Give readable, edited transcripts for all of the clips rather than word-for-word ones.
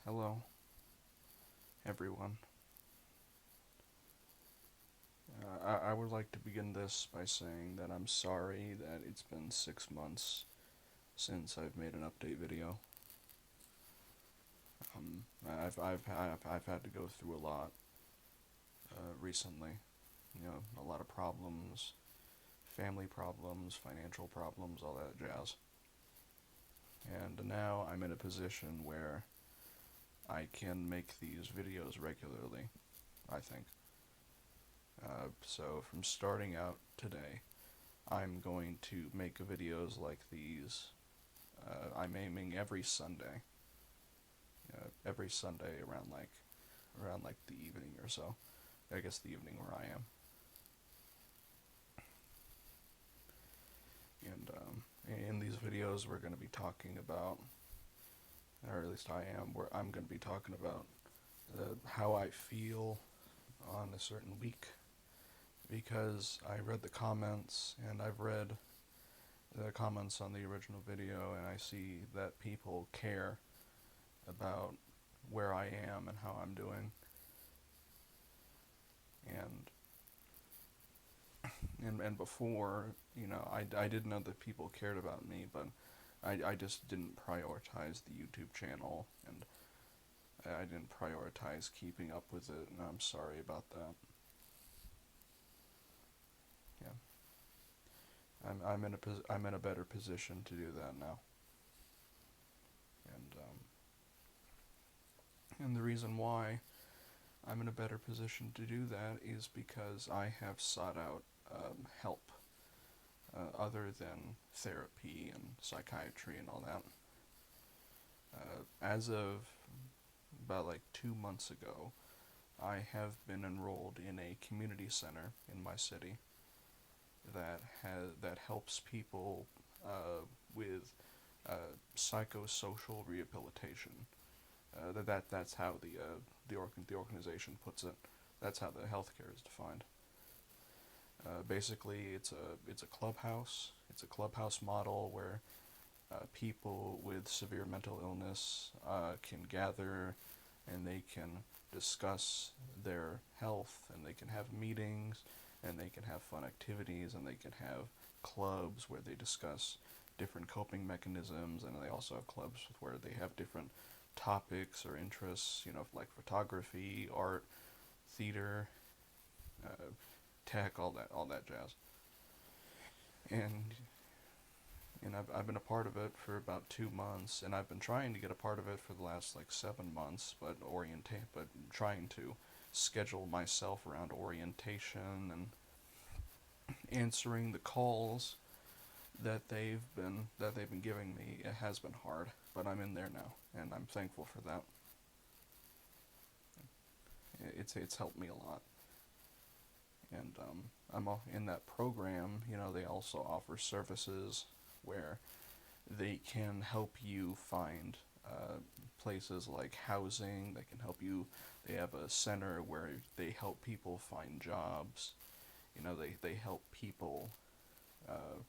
Hello, everyone. I would like to begin this by saying that I'm sorry that it's been 6 months since I've made an update video. I've had to go through a lot recently. A lot of problems, family problems, financial problems, all that jazz. And now I'm in a position where I can make these videos regularly, I think. So from starting out today, I'm going to make videos like these. I'm aiming every Sunday around like the evening or so. I guess the evening where I am. And in these videos, we're going to be talking about, or at least I am, where I'm going to be talking about how I feel on a certain week, because I read the comments and I've read the comments on the original video, and I see that people care about where I am and how I'm doing. And and before, I didn't know that people cared about me, but I just didn't prioritize the YouTube channel, and I didn't prioritize keeping up with it, and I'm sorry about that. Yeah, I'm in a better position to do that now, and the reason why I'm in a better position to do that is because I have sought out help other than therapy and psychiatry and all that. As of about like 2 months ago, I have been enrolled in a community center in my city that helps people with psychosocial rehabilitation. That's how the organization puts it. That's how the healthcare is defined. Basically, it's a clubhouse. It's a clubhouse model where people with severe mental illness can gather, and they can discuss their health, and they can have meetings, and they can have fun activities, and they can have clubs where they discuss different coping mechanisms, and they also have clubs where they have different topics or interests, like photography, art, theater, uh, tech, all that jazz. And I've been a part of it for about 2 months, and I've been trying to get a part of it for the last like 7 months, but trying to schedule myself around orientation and answering the calls that they've been giving me. It has been hard, but I'm in there now, and I'm thankful for that. It's helped me a lot, and I'm in that program. They also offer services where they can help you find places like housing. They can help you. They have a center where they help people find jobs. They help people uh,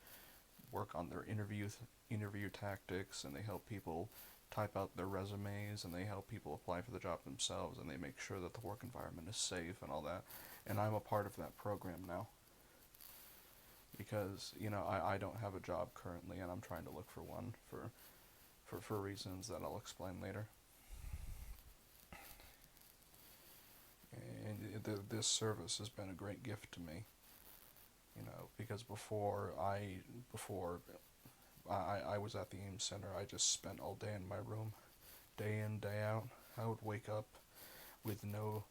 work on their interview tactics, and they help people type out their resumes, and they help people apply for the job themselves, and they make sure that the work environment is safe and all that. And I'm a part of that program now because I don't have a job currently, and I'm trying to look for one for reasons that I'll explain later. And this service has been a great gift to me, because before I was at the Ames Center, I just spent all day in my room, day in, day out. I would wake up with no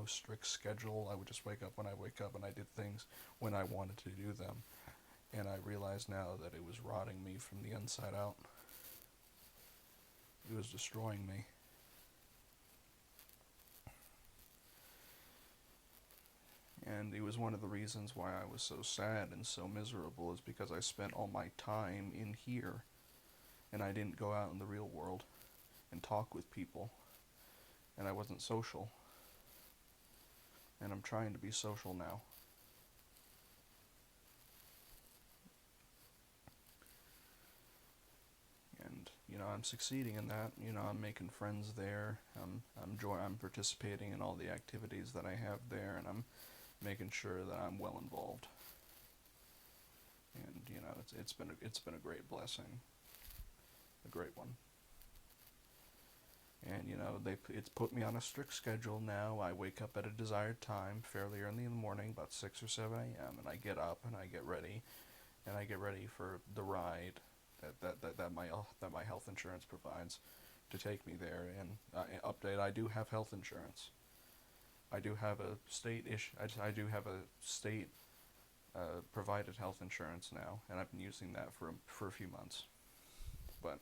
strict schedule. I would just wake up when I wake up, and I did things when I wanted to do them. And I realize now that it was rotting me from the inside out. It was destroying me. And it was one of the reasons why I was so sad and so miserable, is because I spent all my time in here, and I didn't go out in the real world and talk with people, and I wasn't social. And I'm trying to be social now. And I'm succeeding in that. I'm making friends there. I'm participating in all the activities that I have there, and I'm making sure that I'm well involved. And it's been a great blessing, a great one. And it's put me on a strict schedule now. I wake up at a desired time, fairly early in the morning, about 6 or 7 a.m., and I get up and I get ready, for the ride that my health insurance provides to take me there. And update: I do have health insurance. I do have a state I do have a state provided health insurance now, and I've been using that for a few months. But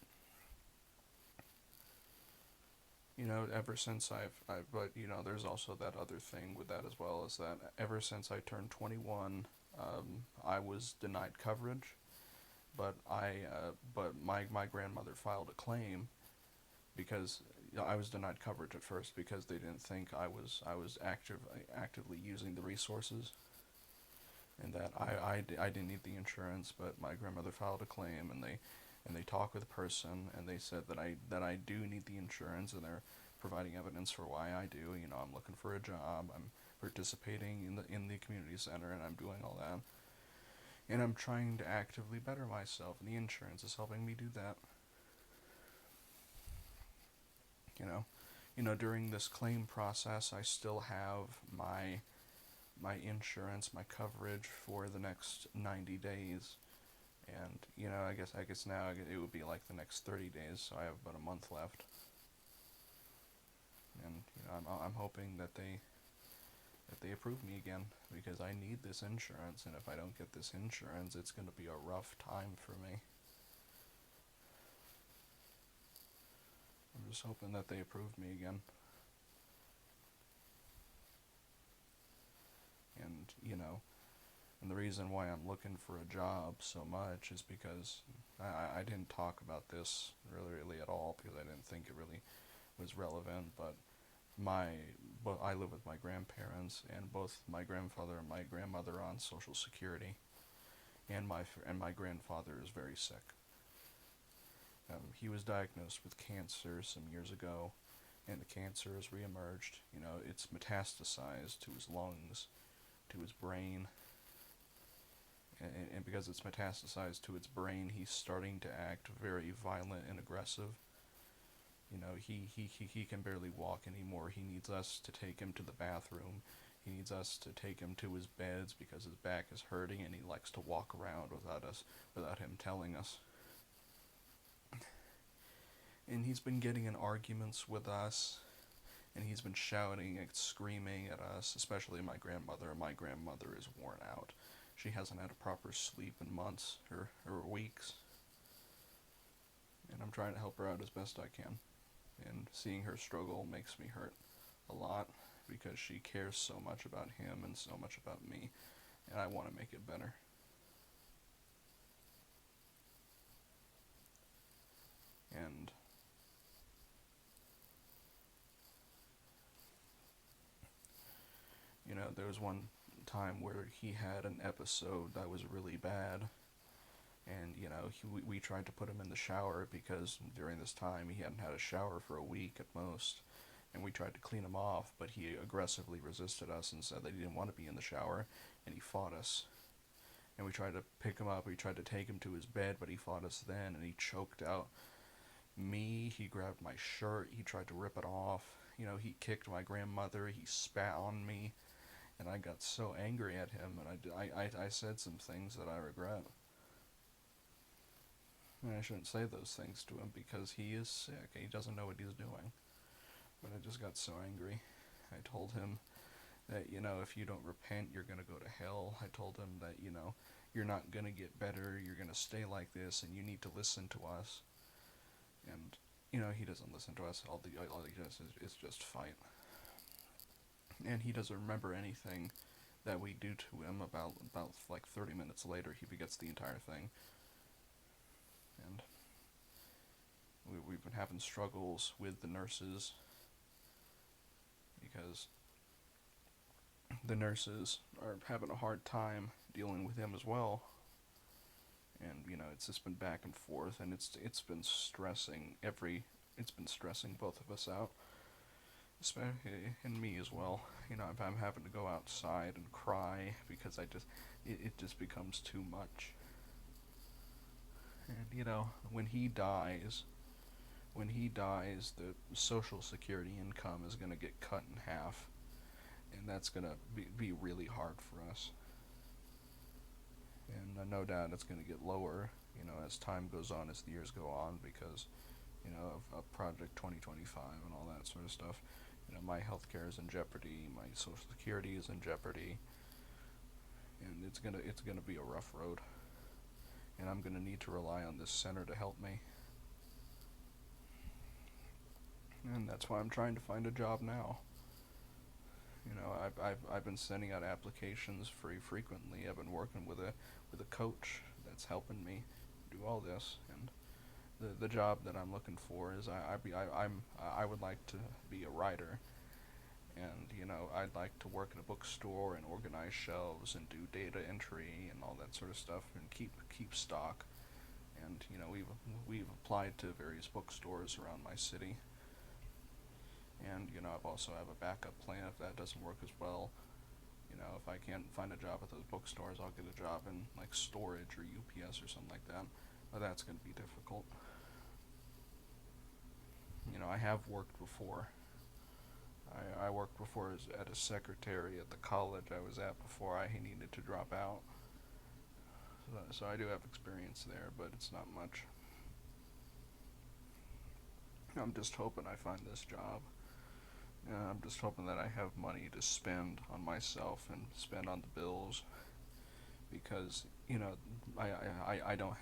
ever since but there's also that other thing with that as well, is that ever since I turned 21, I was denied coverage, but my grandmother filed a claim because I was denied coverage at first because they didn't think I was actively using the resources, and that I didn't need the insurance. But my grandmother filed a claim, and they talked with a person, and they said that I do need the insurance, and they're providing evidence for why I do. I'm looking for a job, I'm participating in the community center, and I'm doing all that, and I'm trying to actively better myself, and the insurance is helping me do that. During this claim process, I still have my insurance, my coverage for the next 90 days. And I guess now it would be like the next 30 days, so I have about a month left. And I'm hoping that they approve me again, because I need this insurance, and if I don't get this insurance, it's going to be a rough time for me. I'm just hoping that they approve me again. And and the reason why I'm looking for a job so much is because I didn't talk about this really at all, because I didn't think it really was relevant. But I live with my grandparents, and both my grandfather and my grandmother are on Social Security, and my grandfather is very sick. He was diagnosed with cancer some years ago, and the cancer has reemerged. It's metastasized to his lungs, to his brain, and because it's metastasized to its brain, he's starting to act very violent and aggressive. He can barely walk anymore. He needs us to take him to the bathroom. He needs us to take him to his beds because his back is hurting, and he likes to walk around without him telling us. And he's been getting in arguments with us, and he's been shouting and screaming at us, especially my grandmother. My grandmother is worn out. She hasn't had a proper sleep in months or weeks. And I'm trying to help her out as best I can. And seeing her struggle makes me hurt a lot, because she cares so much about him and so much about me, and I want to make it better. And there was one time where he had an episode that was really bad, and we tried to put him in the shower, because during this time he hadn't had a shower for a week at most, and we tried to clean him off, but he aggressively resisted us and said that he didn't want to be in the shower, and he fought us. And we tried to pick him up, we tried to take him to his bed, but he fought us then, and he choked out me, he grabbed my shirt, he tried to rip it off, he kicked my grandmother, he spat on me, and I got so angry at him, and I said some things that I regret. And I shouldn't say those things to him, because he is sick, and he doesn't know what he's doing. But I just got so angry. I told him that, if you don't repent, you're going to go to hell. I told him that, you're not going to get better, you're going to stay like this, and you need to listen to us. And, he doesn't listen to us. All he does is just fight. And he doesn't remember anything that we do to him. About like 30 minutes later, he forgets the entire thing. And we've been having struggles with the nurses, because the nurses are having a hard time dealing with him as well. And it's just been back and forth, and it's been stressing it's been stressing both of us out, especially and me as well. I'm having to go outside and cry because it just becomes too much. And when he dies, the Social Security income is going to get cut in half, and that's going to be really hard for us. And no doubt it's going to get lower, as time goes on, as the years go on, because, of Project 2025 and all that sort of stuff. My healthcare is in jeopardy, my Social Security is in jeopardy, and it's gonna be a rough road. And I'm gonna need to rely on this center to help me. And that's why I'm trying to find a job now. I've been sending out applications very frequently. I've been working with a coach that's helping me do all this. And the job that I'm looking for is I would like to be a writer, and I'd like to work in a bookstore and organize shelves and do data entry and all that sort of stuff and keep stock. And we've applied to various bookstores around my city. And I've also have a backup plan if that doesn't work as well. If I can't find a job at those bookstores, I'll get a job in like storage or UPS or something like that. But that's going to be difficult. I have worked before. I worked before at a secretary at the college I was at before I needed to drop out. So I do have experience there, but it's not much. I'm just hoping I find this job. I'm just hoping that I have money to spend on myself and spend on the bills, because I don't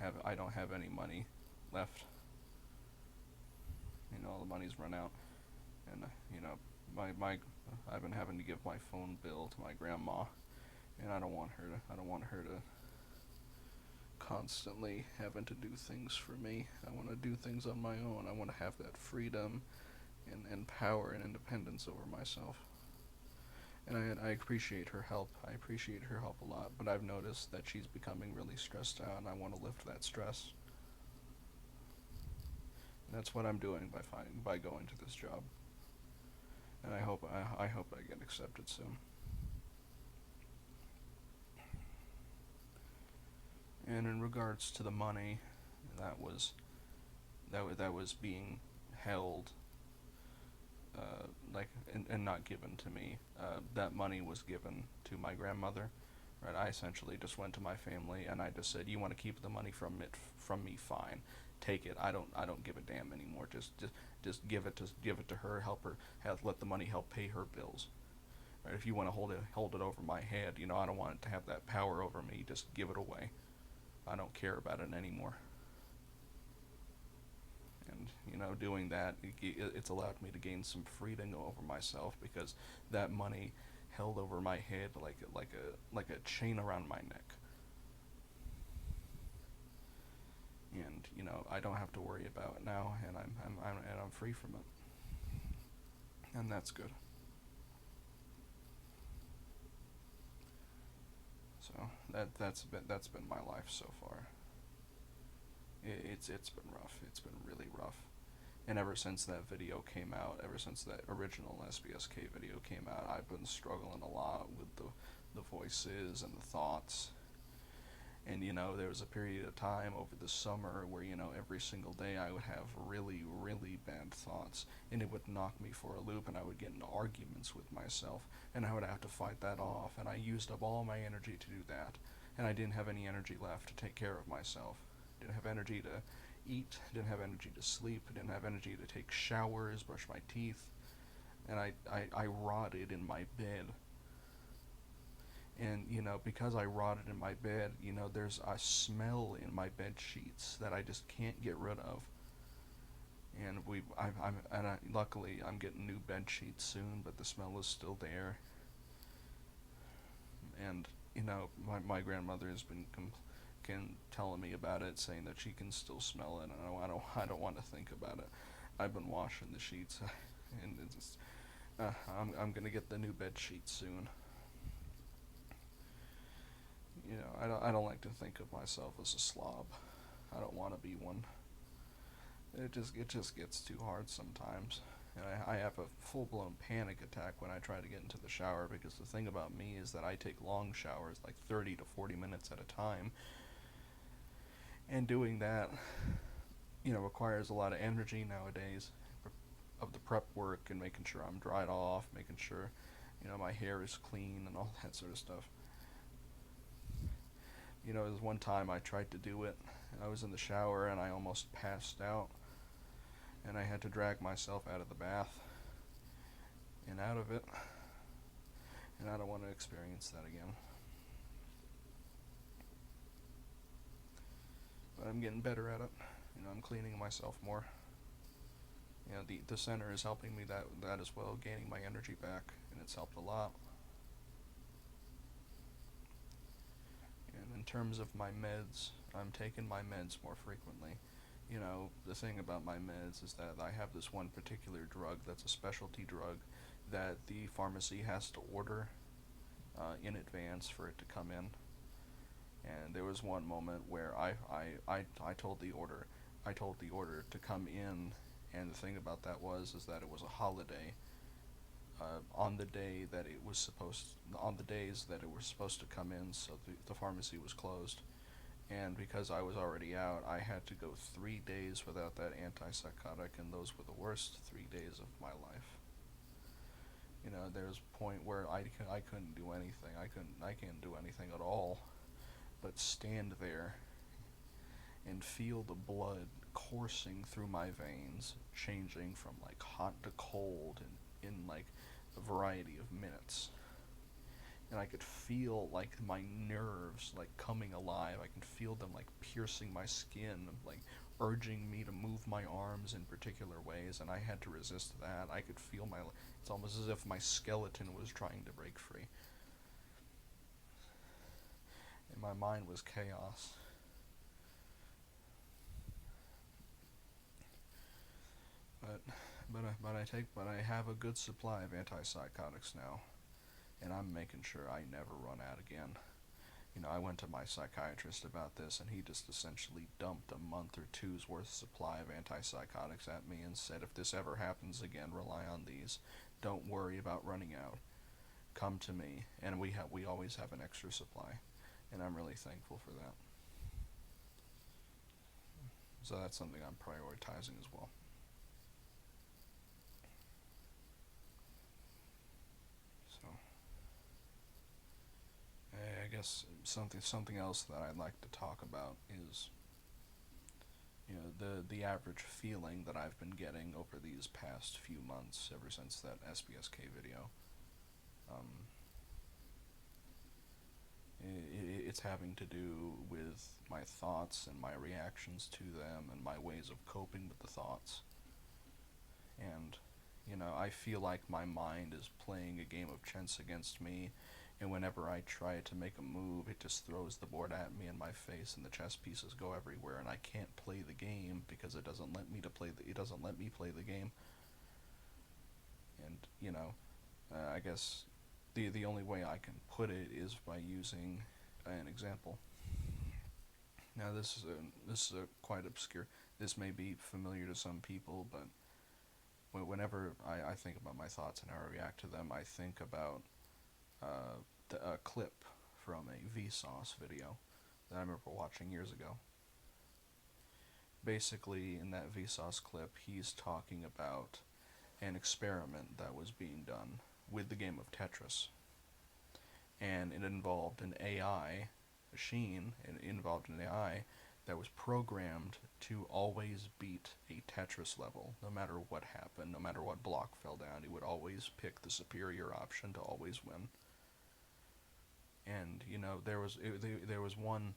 have any money left. The money's run out, and my I've been having to give my phone bill to my grandma, and I don't want her to constantly having to do things for me. I want to do things on my own. I want to have that freedom and power and independence over myself. And I appreciate her help. I appreciate her help a lot, but I've noticed that she's becoming really stressed out, and I want to lift that stress. And that's what I'm doing by going to this job. And I hope I get accepted soon. And in regards to the money that was being held, and not given to me, that money was given to my grandmother. Right, I essentially just went to my family and I just said, "You want to keep the money from me? Fine, take it. I don't give a damn anymore. Just give it to her. Let the money help pay her bills. Right? If you want to hold it over my head, I don't want it to have that power over me. Just give it away. I don't care about it anymore." And doing that, it's allowed me to gain some freedom over myself, because that money held over my head like a chain around my neck. And I don't have to worry about it now, and I'm free from it, and that's good. So that's been my life so far. It's been rough. It's been really rough. And ever since that video came out, ever since that original SBSK video came out, I've been struggling a lot with the voices and the thoughts. And there was a period of time over the summer where every single day I would have really, really bad thoughts, and it would knock me for a loop, and I would get into arguments with myself, and I would have to fight that off, and I used up all my energy to do that, and I didn't have any energy left to take care of myself. Didn't have energy to eat, didn't have energy to sleep, didn't have energy to take showers, brush my teeth, and I rotted in my bed. And because I rotted in my bed, there's a smell in my bed sheets that I just can't get rid of. And luckily I'm getting new bed sheets soon, but the smell is still there. And my grandmother has been telling me about it, saying that she can still smell it, and I don't want to think about it. I've been washing the sheets, and it's just, I'm gonna get the new bed sheets soon. I don't like to think of myself as a slob. I don't want to be one. It just gets too hard sometimes. And I have a full blown panic attack when I try to get into the shower, because the thing about me is that I take long showers, like 30 to 40 minutes at a time, and doing that, requires a lot of energy nowadays of the prep work and making sure I'm dried off, making sure, my hair is clean and all that sort of stuff. There's one time I tried to do it, and I was in the shower and I almost passed out, and I had to drag myself out of the bath and out of it, and I don't want to experience that again. But I'm getting better at it. I'm cleaning myself more. The center is helping me that as well, gaining my energy back, and it's helped a lot. And in terms of my meds, I'm taking my meds more frequently. The thing about my meds is that I have this one particular drug that's a specialty drug that the pharmacy has to order in advance for it to come in. And there was one moment where I told the order to come in, and the thing about that is that it was a holiday on the day that it was supposed on the days that it was supposed to come in, so the pharmacy was closed. And because I was already out, I had to go 3 days without that antipsychotic, and those were the worst 3 days of my life. There's a point where I couldn't do anything. I can't do anything at all but stand there and feel the blood coursing through my veins, changing from like hot to cold in like a variety of minutes. And I could feel like my nerves like coming alive. I can feel them like piercing my skin, like urging me to move my arms in particular ways, and I had to resist that. I could feel it's almost as if my skeleton was trying to break free. And my mind was chaos. But but I have a good supply of antipsychotics now, and I'm making sure I never run out again. I went to my psychiatrist about this, and he just essentially dumped a month or two's worth supply of antipsychotics at me and said, if this ever happens again, rely on these. Don't worry about running out. Come to me, and we always have an extra supply, and I'm really thankful for that. So that's something I'm prioritizing as well. So I guess something else that I'd like to talk about is the average feeling that I've been getting over these past few months, ever since that SBSK video. Um, it's having to do with my thoughts and my reactions to them and my ways of coping with the thoughts. And I feel like my mind is playing a game of chess against me, and whenever I try to make a move, it just throws the board at me in my face, and the chess pieces go everywhere, and I can't play the game because it doesn't let me play the game. And I guess the only way I can put it is by using an example. Now this is quite obscure. This may be familiar to some people, but whenever I think about my thoughts and how I react to them, I think about a clip from a Vsauce video that I remember watching years ago. Basically, in that Vsauce clip, he's talking about an experiment that was being done with the game of Tetris, and it involved an AI machine. It involved an AI that was programmed to always beat a Tetris level, no matter what happened, no matter what block fell down. It would always pick the superior option to always win. And there was one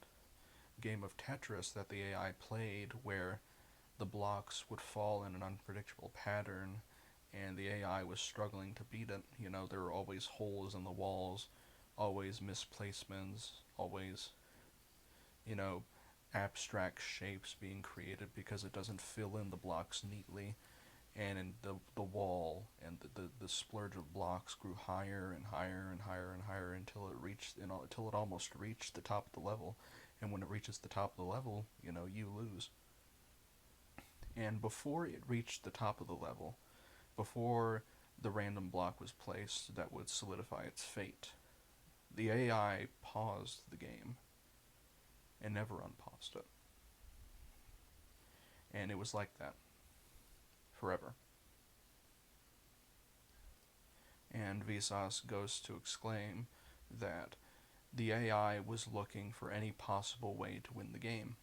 game of Tetris that the AI played where the blocks would fall in an unpredictable pattern, and the AI was struggling to beat it. There were always holes in the walls, always misplacements, always, you know, abstract shapes being created because it doesn't fill in the blocks neatly. And in the wall and the splurge of blocks grew higher and higher and higher and higher until it almost reached the top of the level, And when it reaches the top of the level, you lose. And before it reached the top of the level, before the random block was placed that would solidify its fate, the AI paused the game and never unpaused it. And it was like that forever. And Vsauce goes to exclaim that the AI was looking for any possible way to win the game.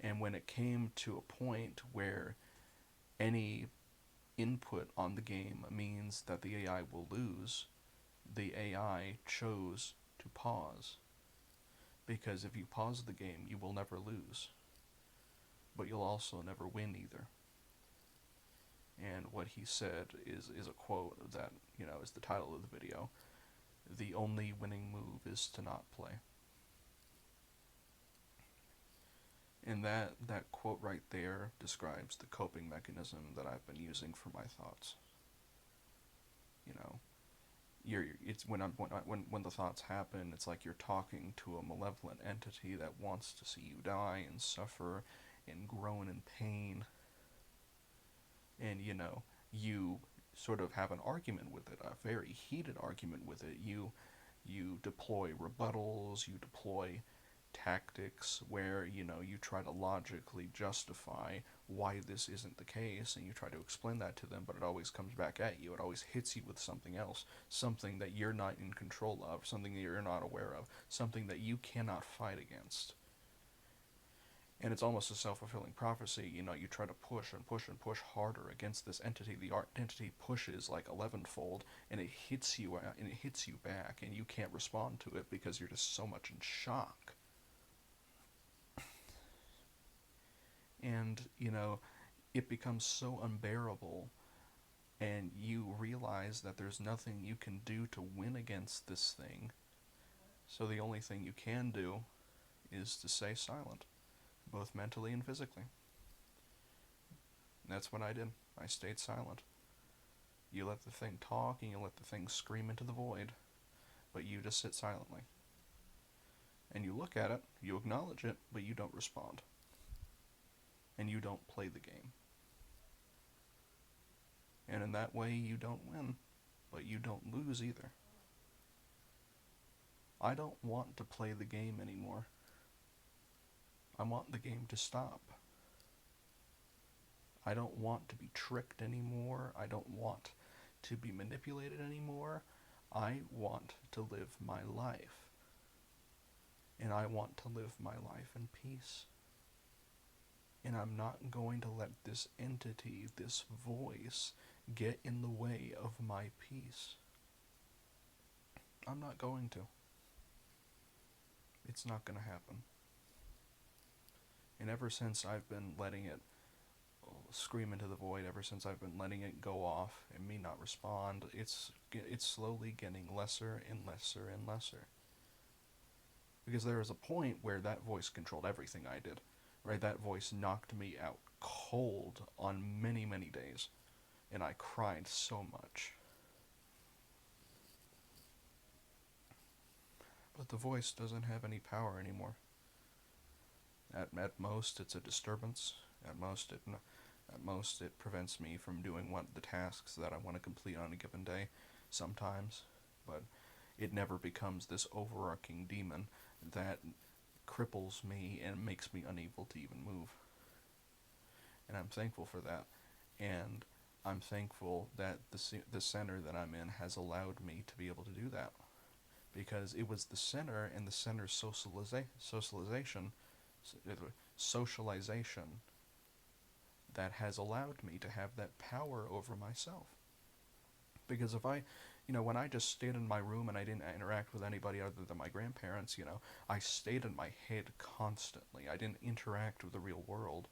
And when it came to a point where any input on the game means that the AI will lose, the AI chose to pause. Because if you pause the game, you will never lose. But you'll also never win either. And what he said is a quote that, is the title of the video. The only winning move is to not play. And that quote right there describes the coping mechanism that I've been using for my thoughts. It's when the thoughts happen, it's like you're talking to a malevolent entity that wants to see you die and suffer and groan in pain. And you sort of have an argument with it, a very heated argument with it. You deploy rebuttals, you deploy tactics where you try to logically justify why this isn't the case, and you try to explain that to them, but it always comes back at you. It always hits you with something else, something that you're not in control of, something that you're not aware of, something that you cannot fight against. And it's almost a self-fulfilling prophecy. You try to push and push and push harder against this entity. The entity pushes like 11-fold, and it hits you and it hits you back, and you can't respond to it because you're just so much in shock. And it becomes so unbearable, and you realize that there's nothing you can do to win against this thing. So the only thing you can do is to stay silent, both mentally and physically. And that's what I did. I stayed silent. You let the thing talk, and you let the thing scream into the void, but you just sit silently. And you look at it, you acknowledge it, but you don't respond. And you don't play the game. And in that way, you don't win, but you don't lose either. I don't want to play the game anymore. I want the game to stop. I don't want to be tricked anymore. I don't want to be manipulated anymore. I want to live my life. And I want to live my life in peace. And I'm not going to let this entity, this voice, get in the way of my peace. I'm not going to. It's not going to happen. And ever since I've been letting it scream into the void, ever since I've been letting it go off and me not respond, it's slowly getting lesser and lesser and lesser. Because there was a point where that voice controlled everything I did. Right? That voice knocked me out cold on many, many days. And I cried so much. But the voice doesn't have any power anymore. At most, it's a disturbance. At most, it prevents me from doing the tasks that I want to complete on a given day. Sometimes, but it never becomes this overarching demon that cripples me and makes me unable to even move. And I'm thankful for that. And I'm thankful that the center that I'm in has allowed me to be able to do that. Because it was the center and the center's socialization that has allowed me to have that power over myself. Because if when I just stayed in my room and I didn't interact with anybody other than my grandparents, I stayed in my head constantly. I didn't interact with the real world.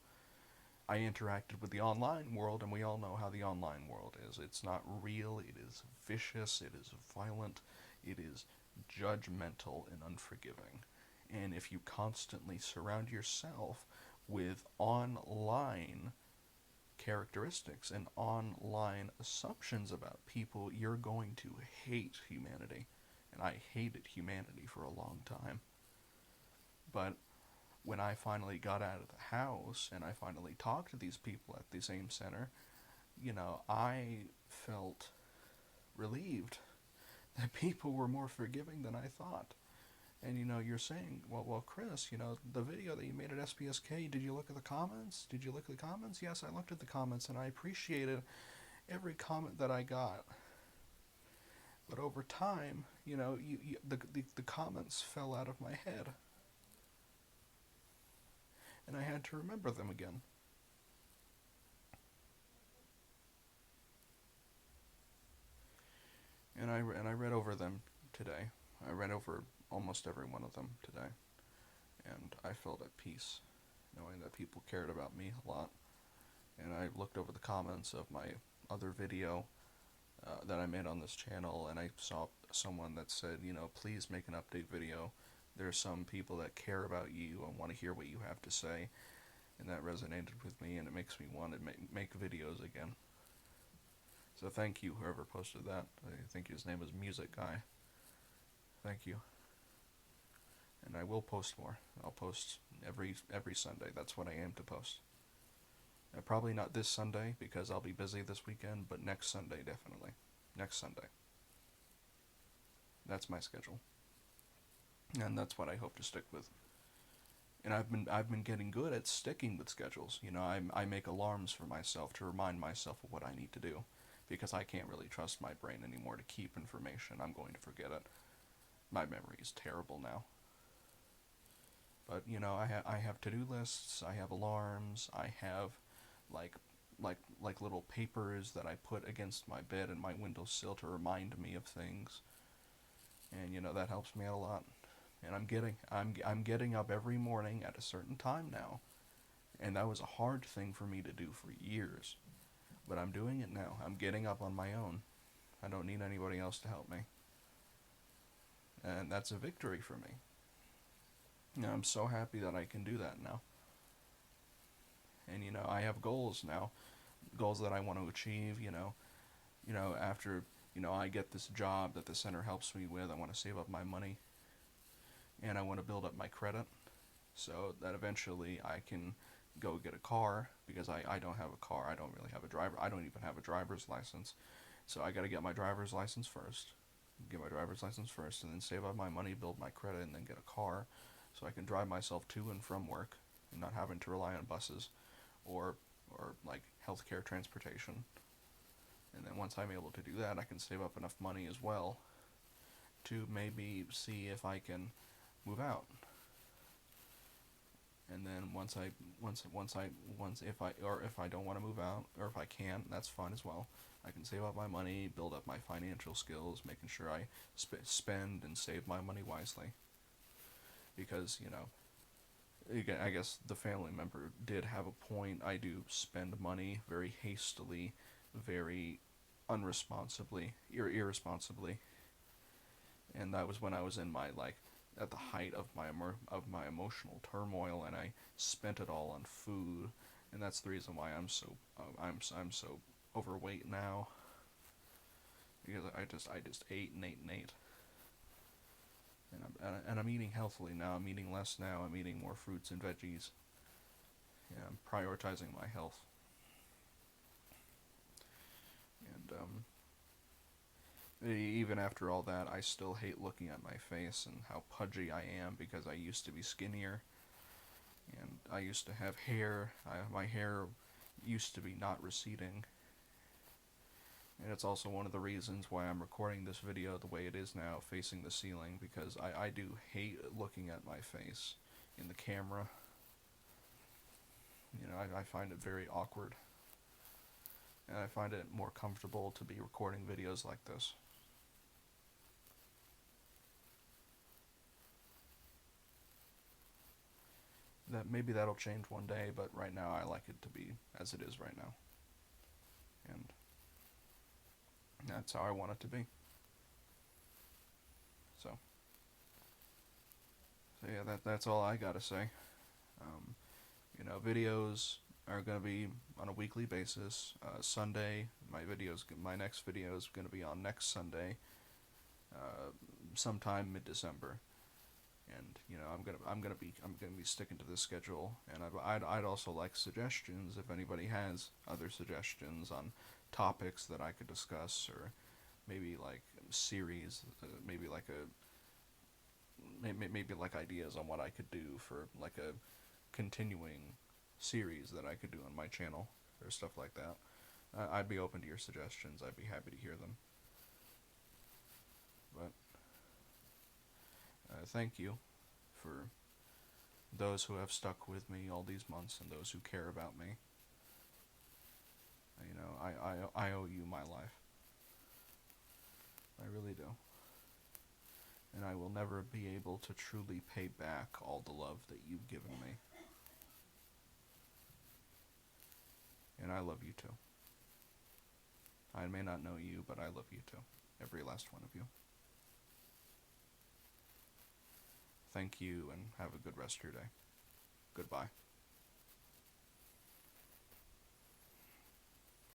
I interacted with the online world, and we all know how the online world is. It's not real, it is vicious, it is violent, it is judgmental and unforgiving. And if you constantly surround yourself with online characteristics and online assumptions about people, you're going to hate humanity. And I hated humanity for a long time. But when I finally got out of the house and I finally talked to these people at the same center, I felt relieved that people were more forgiving than I thought. And you're saying, well, Chris, the video that you made at SPSK, did you look at the comments? Did you look at the comments? Yes, I looked at the comments, and I appreciated every comment that I got. But over time, the comments fell out of my head, and I had to remember them again. And I read over them today. I read over almost every one of them today, and I felt at peace, knowing that people cared about me a lot. And I looked over the comments of my other video that I made on this channel, and I saw someone that said, please make an update video. There are some people that care about you and want to hear what you have to say, and that resonated with me, and it makes me want to make videos again. So thank you, whoever posted that. I think his name was Music Guy. Thank you. And I will post more. I'll post every Sunday. That's what I aim to post. Probably not this Sunday because I'll be busy this weekend, but next Sunday definitely. Next Sunday. That's my schedule, and that's what I hope to stick with. And I've been getting good at sticking with schedules. I make alarms for myself to remind myself of what I need to do, because I can't really trust my brain anymore to keep information. I'm going to forget it. My memory is terrible now. But I have to-do lists. I have alarms. I have like little papers that I put against my bed and my windowsill to remind me of things. And that helps me out a lot. And I'm getting up every morning at a certain time now. And that was a hard thing for me to do for years. But I'm doing it now. I'm getting up on my own. I don't need anybody else to help me. And that's a victory for me. I'm so happy that I can do that now. And I have goals now, goals that I want to achieve. After I get this job that the center helps me with, I want to save up my money, and I want to build up my credit, so that eventually I can go get a car, because I don't have a car. I don't really have a driver. I don't even have a driver's license, so I got to get my driver's license first. And then save up my money, build my credit, and then get a car, so I can drive myself to and from work, and not having to rely on buses or like healthcare transportation. And then once I'm able to do that, I can save up enough money as well to maybe see if I can move out. And then if I don't want to move out, or if I can't, that's fine as well. I can save up my money, build up my financial skills, making sure I spend and save my money wisely. Because, I guess the family member did have a point. I do spend money very hastily, very irresponsibly. And that was when I was in my, at the height of my emotional turmoil, and I spent it all on food. And that's the reason why I'm so overweight now, because I just ate and ate and ate. And I'm eating healthily now. I'm eating less now. I'm eating more fruits and veggies. Yeah, I'm prioritizing my health. And even after all that, I still hate looking at my face and how pudgy I am, because I used to be skinnier, and I used to have hair. My hair used to be not receding. And it's also one of the reasons why I'm recording this video the way it is now, facing the ceiling, because I do hate looking at my face in the camera. I find it very awkward. And I find it more comfortable to be recording videos like this. Maybe that'll change one day, but right now I like it to be as it is right now. And that's how I want it to be. So yeah, that's all I gotta say. Videos are gonna be on a weekly basis. Sunday, my next video is gonna be on next Sunday, sometime mid-December. and I'm gonna be sticking to this schedule. And I'd also like suggestions if anybody has other suggestions on topics that I could discuss, or maybe like series, maybe like a maybe like ideas on what I could do for like a continuing series that I could do on my channel or stuff like that. I'd be open to your suggestions. I'd be happy to hear them. But thank you for those who have stuck with me all these months and those who care about me. You know, I owe you my life. I really do. And I will never be able to truly pay back all the love that you've given me. And I love you too. I may not know you, but I love you too. Every last one of you. Thank you, and have a good rest of your day. Goodbye.